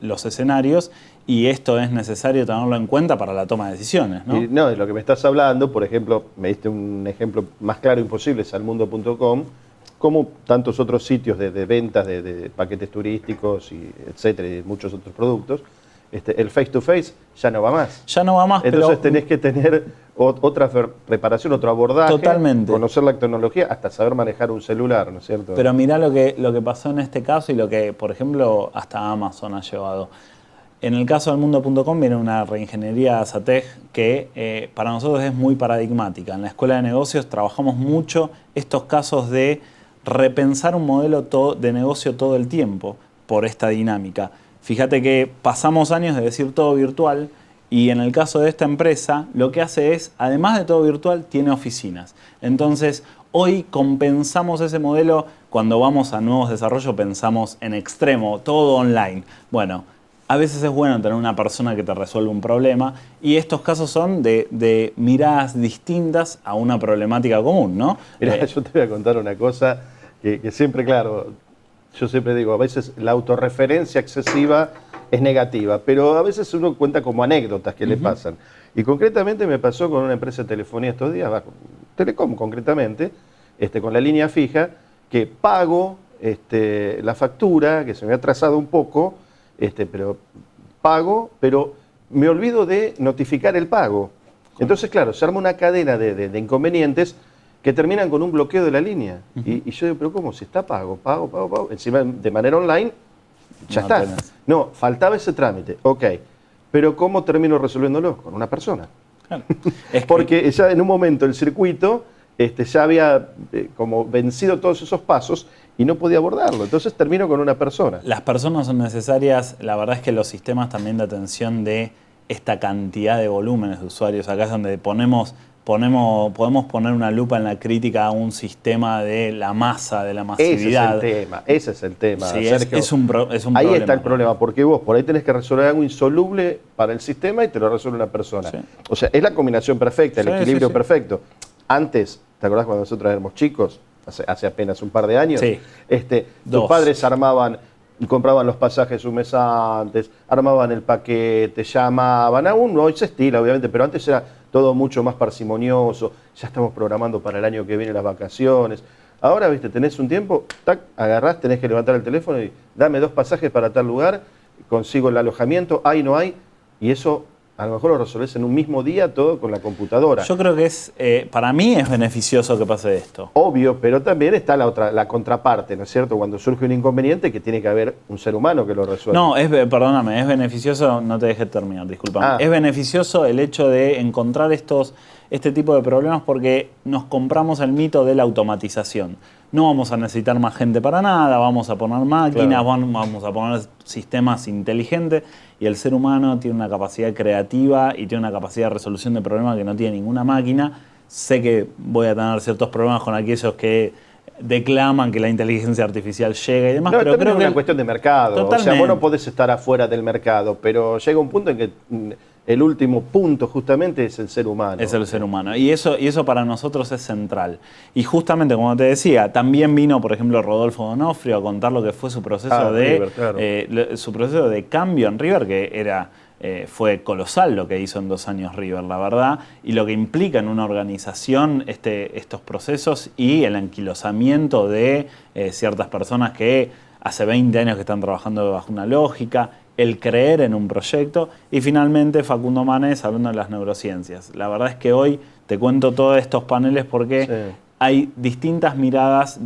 los escenarios y esto es necesario tenerlo en cuenta para la toma de decisiones, ¿no? Y no, de lo que me estás hablando, por ejemplo, me diste un ejemplo más claro imposible, es almundo.com, como tantos otros sitios de ventas de paquetes turísticos, y etcétera, y muchos otros productos, el face-to-face ya no va más. Ya no va más, entonces tenés que tener otra preparación, otro abordaje, totalmente, conocer la tecnología, hasta saber manejar un celular, ¿no es cierto? Pero mirá lo que pasó en este caso y lo que, por ejemplo, hasta Amazon ha llevado. En el caso del mundo.com viene una reingeniería SATEG que para nosotros es muy paradigmática. En la Escuela de Negocios trabajamos mucho estos casos de repensar un modelo de negocio todo el tiempo por esta dinámica. Fíjate que pasamos años de decir todo virtual y en el caso de esta empresa lo que hace es, además de todo virtual, tiene oficinas. Entonces, Hoy compensamos ese modelo cuando vamos a nuevos desarrollos, pensamos en extremo, todo online. Bueno, a veces es bueno tener una persona que te resuelva un problema y estos casos son de miradas distintas a una problemática común, ¿no? Mirá, yo te voy a contar una cosa que siempre, claro, yo siempre digo, a veces la autorreferencia excesiva es negativa, pero a veces uno cuenta como anécdotas que le pasan. Y concretamente me pasó con una empresa de telefonía estos días, Telecom concretamente, con la línea fija, que pago la factura, que se me ha atrasado un poco, pero pago, pero me olvido de notificar el pago. Entonces, claro, se arma una cadena de inconvenientes que terminan con un bloqueo de la línea. Y yo digo, pero ¿cómo? Si está pago, encima de manera online, ya está. Apenas. No, faltaba ese trámite, ok. Pero ¿cómo termino resolviéndolo? Con una persona. Claro. Porque ya en un momento el circuito ya había como vencido todos esos pasos y no podía abordarlo. Entonces termino con una persona. Las personas son necesarias, la verdad es que los sistemas también de atención de esta cantidad de volúmenes de usuarios, acá es donde podemos poner una lupa en la crítica a un sistema de la masa, de la masividad. Ese es el tema. Sí, Sergio. es un problema. Ahí está el problema, porque vos por ahí tenés que resolver algo insoluble para el sistema y te lo resuelve una persona. Sí. O sea, es la combinación perfecta, el Sí, equilibrio sí. perfecto. Antes, ¿te acordás cuando nosotros éramos chicos? Hace apenas un par de años. Sí. Tus padres compraban los pasajes un mes antes, armaban el paquete, llamaban. Aún no se estila, obviamente, pero antes era todo mucho más parsimonioso. Ya estamos programando para el año que viene las vacaciones. Ahora, viste, tenés un tiempo, tac, agarrás, tenés que levantar el teléfono y dame 2 pasajes para tal lugar, consigo el alojamiento, hay, no hay, y eso a lo mejor lo resolvés en un mismo día todo con la computadora. Yo creo que para mí es beneficioso que pase esto. Obvio, pero también está la contraparte, ¿no es cierto? Cuando surge un inconveniente que tiene que haber un ser humano que lo resuelva. No, perdóname, es beneficioso, no te dejes terminar, discúlpame. Es beneficioso el hecho de encontrar este tipo de problemas porque nos compramos el mito de la automatización. No vamos a necesitar más gente para nada, vamos a poner máquinas, Claro. vamos a poner sistemas inteligentes y el ser humano tiene una capacidad creativa y tiene una capacidad de resolución de problemas que no tiene ninguna máquina. Sé que voy a tener ciertos problemas con aquellos que declaman que la inteligencia artificial llega y demás, No, pero también creo es que una cuestión de mercado. Totalmente. O sea, vos no podés estar afuera del mercado, pero llega un punto en que el último punto justamente es el ser humano. Es el ser humano. Y eso para nosotros es central. Y justamente, como te decía, también vino, por ejemplo, Rodolfo D'Onofrio a contar lo que fue su proceso River, claro. su proceso de cambio en River, que fue colosal lo que hizo en 2 años River, la verdad, y lo que implica en una organización estos procesos y el anquilosamiento de ciertas personas que hace 20 años que están trabajando bajo una lógica, el creer en un proyecto y finalmente Facundo Manes hablando de las neurociencias. La verdad es que hoy te cuento todos estos paneles porque hay distintas miradas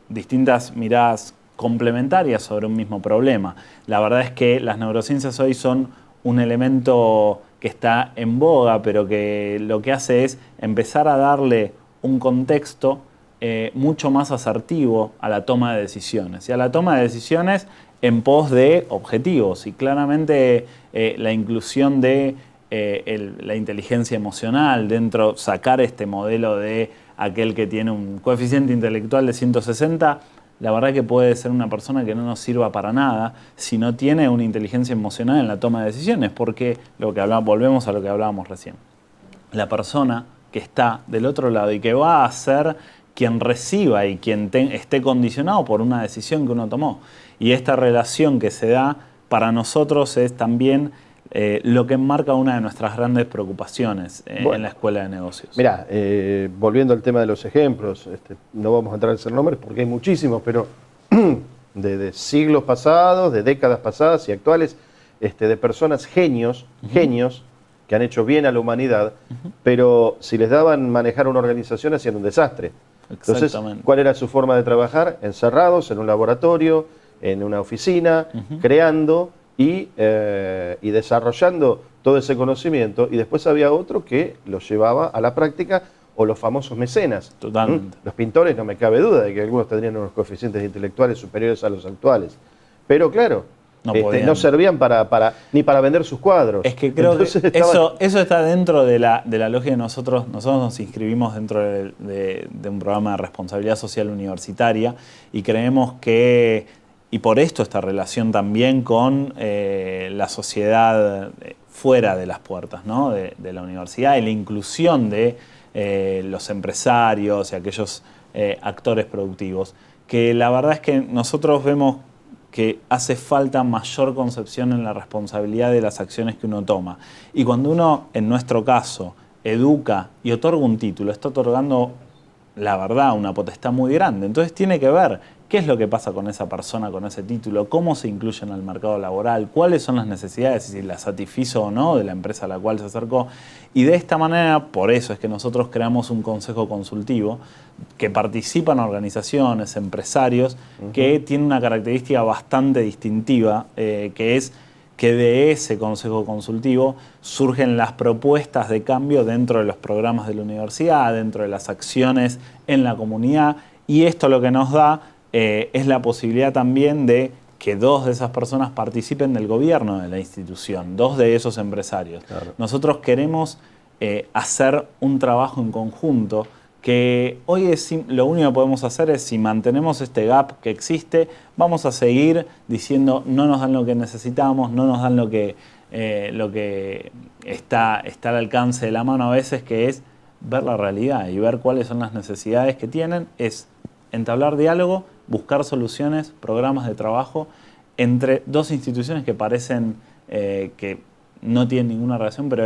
distintas miradas complementarias sobre un mismo problema. La verdad es que las neurociencias hoy son un elemento que está en boga, pero que lo que hace es empezar a darle un contexto mucho más asertivo a la toma de decisiones. Y a la toma de decisiones en pos de objetivos. Y claramente la inclusión de la inteligencia emocional dentro, sacar este modelo de aquel que tiene un coeficiente intelectual de 160, la verdad que puede ser una persona que no nos sirva para nada si no tiene una inteligencia emocional en la toma de decisiones, porque volvemos a lo que hablábamos recién. La persona que está del otro lado y que va a ser quien reciba y quien esté condicionado por una decisión que uno tomó. Y esta relación que se da para nosotros es también lo que enmarca una de nuestras grandes preocupaciones en la Escuela de Negocios. Mirá, volviendo al tema de los ejemplos, no vamos a entrar en esos nombres porque hay muchísimos, pero de siglos pasados, de décadas pasadas y actuales, de personas genios que han hecho bien a la humanidad, pero si les daban manejar una organización hacían un desastre. Entonces, ¿cuál era su forma de trabajar? Encerrados en un laboratorio, en una oficina, creando y desarrollando todo ese conocimiento, y después había otro que lo llevaba a la práctica, o los famosos mecenas. Totalmente. Los pintores, no me cabe duda de que algunos tendrían unos coeficientes intelectuales superiores a los actuales. Pero claro, no servían ni para vender sus cuadros. Es que creo que eso está dentro de la lógica de nosotros. Nosotros nos inscribimos dentro de un programa de responsabilidad social universitaria y creemos que, y por esto esta relación también con la sociedad fuera de las puertas, ¿no? de la universidad y la inclusión de los empresarios y aquellos actores productivos, que la verdad es que nosotros vemos que hace falta mayor concepción en la responsabilidad de las acciones que uno toma. Y cuando uno, en nuestro caso, educa y otorga un título, está otorgando, la verdad, una potestad muy grande. Entonces tiene que ver qué es lo que pasa con esa persona, con ese título, cómo se incluye en el mercado laboral, cuáles son las necesidades, si las satisfizo o no de la empresa a la cual se acercó. Y de esta manera, por eso es que nosotros creamos un consejo consultivo que participan organizaciones, empresarios, que tiene una característica bastante distintiva, que es que de ese consejo consultivo surgen las propuestas de cambio dentro de los programas de la universidad, dentro de las acciones en la comunidad, y esto lo que nos da es la posibilidad también de que 2 de esas personas participen del gobierno de la institución, 2 de esos empresarios. Claro. Nosotros queremos hacer un trabajo en conjunto que hoy lo único que podemos hacer es, si mantenemos este gap que existe, vamos a seguir diciendo no nos dan lo que necesitamos, no nos dan lo que está al alcance de la mano a veces, que es ver la realidad y ver cuáles son las necesidades que tienen, es entablar diálogo, buscar soluciones, programas de trabajo entre 2 instituciones que parecen que no tienen ninguna relación, pero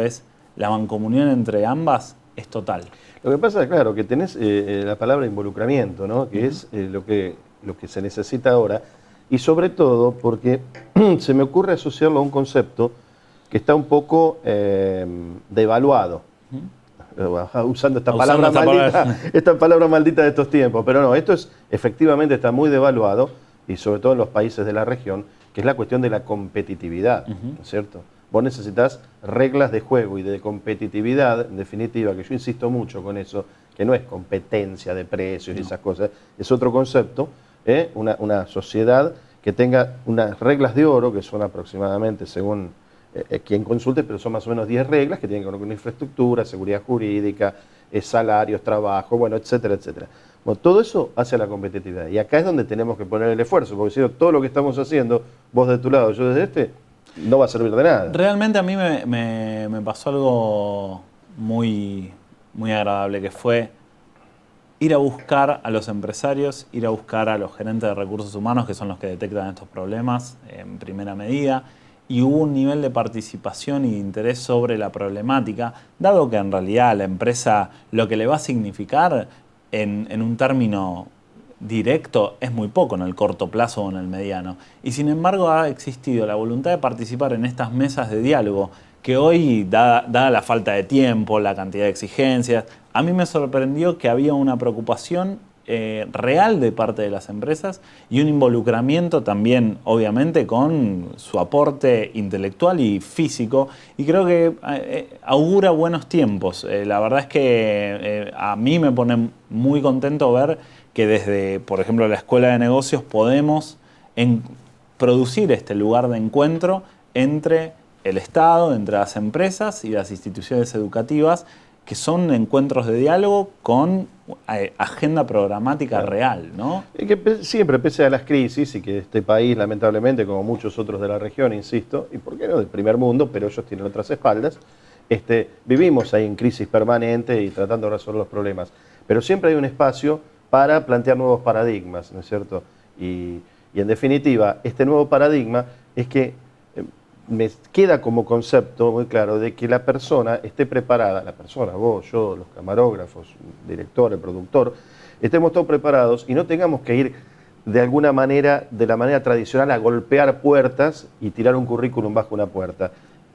la mancomunión entre ambas es total. Lo que pasa es, claro, que tenés la palabra involucramiento, ¿no? Que es lo que se necesita ahora, y sobre todo porque se me ocurre asociarlo a un concepto que está un poco devaluado. Usando esta palabra maldita de estos tiempos, pero no, esto efectivamente está muy devaluado, y sobre todo en los países de la región, que es la cuestión de la competitividad, ¿no es cierto? Vos necesitas reglas de juego y de competitividad, en definitiva, que yo insisto mucho con eso, que no es competencia de precios y esas cosas, es otro concepto, una sociedad que tenga unas reglas de oro, que son aproximadamente, según quien consulte, pero son más o menos 10 reglas que tienen que ver con infraestructura, seguridad jurídica, salarios, trabajo, bueno, etcétera, etcétera. Bueno, todo eso hace la competitividad, y acá es donde tenemos que poner el esfuerzo, porque si todo lo que estamos haciendo, vos de tu lado, yo desde este, no va a servir de nada. Realmente a mí me pasó algo muy, muy agradable, que fue ir a buscar a los empresarios, ir a buscar a los gerentes de recursos humanos, que son los que detectan estos problemas en primera medida, y hubo un nivel de participación y de interés sobre la problemática, dado que en realidad a la empresa lo que le va a significar en un término directo es muy poco en el corto plazo o en el mediano. Y sin embargo ha existido la voluntad de participar en estas mesas de diálogo que hoy, dada la falta de tiempo, la cantidad de exigencias, a mí me sorprendió que había una preocupación real de parte de las empresas y un involucramiento también, obviamente, con su aporte intelectual y físico, y creo que augura buenos tiempos. La verdad es que a mí me pone muy contento ver que desde, por ejemplo, la Escuela de Negocios podemos producir este lugar de encuentro entre el Estado, entre las empresas y las instituciones educativas, que son encuentros de diálogo con agenda programática real, ¿no? Y que siempre, pese a las crisis, y que este país, lamentablemente, como muchos otros de la región, insisto, y por qué no del primer mundo, pero ellos tienen otras espaldas, vivimos ahí en crisis permanente y tratando de resolver los problemas. Pero siempre hay un espacio para plantear nuevos paradigmas, ¿no es cierto? Y en definitiva, este nuevo paradigma es que me queda como concepto muy claro de que la persona esté preparada, la persona, vos, yo, los camarógrafos, el director, el productor, estemos todos preparados y no tengamos que ir de alguna manera, de la manera tradicional, a golpear puertas y tirar un currículum bajo una puerta.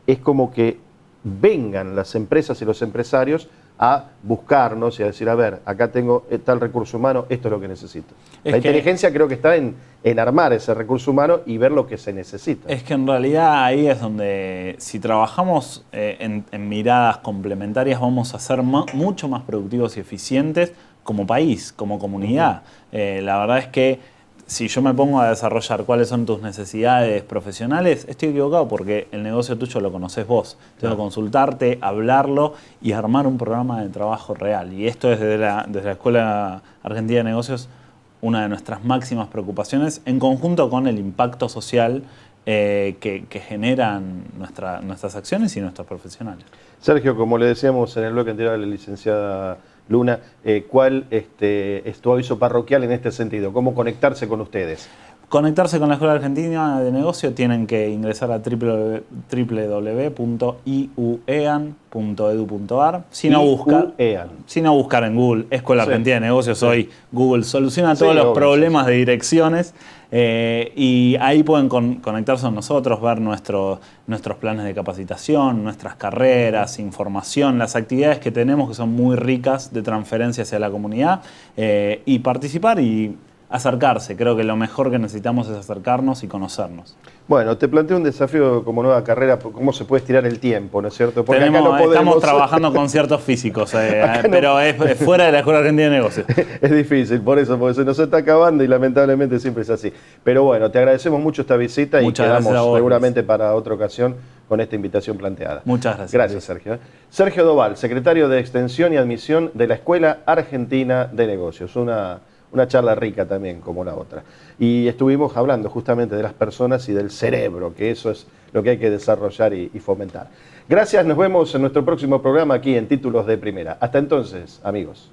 Es como que vengan las empresas y los empresarios a buscarnos y a decir, a ver, acá tengo tal recurso humano, esto es lo que necesito. La inteligencia creo que está en armar ese recurso humano y ver lo que se necesita. Es que en realidad ahí es donde, si trabajamos en miradas complementarias, vamos a ser mucho más productivos y eficientes como país, como comunidad. La verdad es que si yo me pongo a desarrollar cuáles son tus necesidades profesionales, estoy equivocado porque el negocio tuyo lo conoces vos. Tengo que consultarte, hablarlo y armar un programa de trabajo real. Y esto es desde la Escuela Argentina de Negocios una de nuestras máximas preocupaciones, en conjunto con el impacto social que generan nuestras acciones y nuestros profesionales. Sergio, como le decíamos en el bloque anterior a la licenciada Luna, ¿cuál es tu aviso parroquial en este sentido? ¿Cómo conectarse con ustedes? Conectarse con la Escuela Argentina de Negocio tienen que ingresar a www.iuean.edu.ar sin buscar en Google Escuela Argentina de Negocios. Hoy Google soluciona todos los problemas de direcciones y ahí pueden conectarse con nosotros, ver nuestros planes de capacitación, nuestras carreras, información, las actividades que tenemos que son muy ricas de transferencia hacia la comunidad y participar y acercarse. Creo que lo mejor que necesitamos es acercarnos y conocernos. Bueno, te planteo un desafío como nueva carrera, cómo se puede estirar el tiempo, ¿no es cierto? Porque acá no podemos... Estamos trabajando con ciertos físicos, pero es fuera de la Escuela Argentina de Negocios. Es difícil, por eso, porque se nos está acabando y lamentablemente siempre es así. Pero bueno, te agradecemos mucho esta visita y quedamos seguramente para otra ocasión con esta invitación planteada. Muchas gracias. Gracias, Sergio. Sergio Doval, secretario de Extensión y Admisión de la Escuela Argentina de Negocios. Una charla rica también, como la otra. Y estuvimos hablando justamente de las personas y del cerebro, que eso es lo que hay que desarrollar y fomentar. Gracias, nos vemos en nuestro próximo programa aquí en Títulos de Primera. Hasta entonces, amigos.